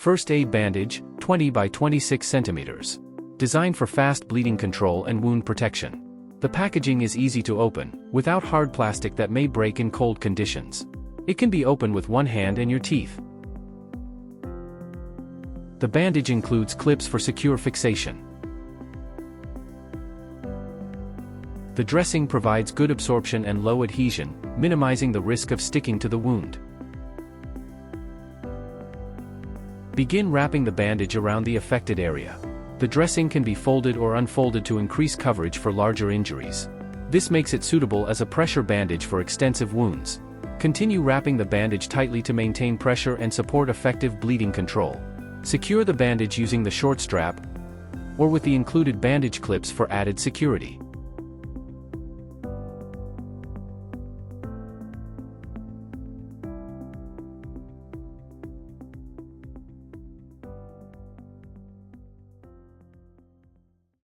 First Aid Bandage, 20 by 26 centimeters. Designed for fast bleeding control and wound protection. The packaging is easy to open, without hard plastic that may break in cold conditions. It can be opened with one hand and your teeth. The bandage includes clips for secure fixation. The dressing provides good absorption and low adhesion, minimizing the risk of sticking to the wound. Begin wrapping the bandage around the affected area. The dressing can be folded or unfolded to increase coverage for larger injuries. This makes it suitable as a pressure bandage for extensive wounds. Continue wrapping the bandage tightly to maintain pressure and support effective bleeding control. Secure the bandage using the short strap or with the included bandage clips for added security.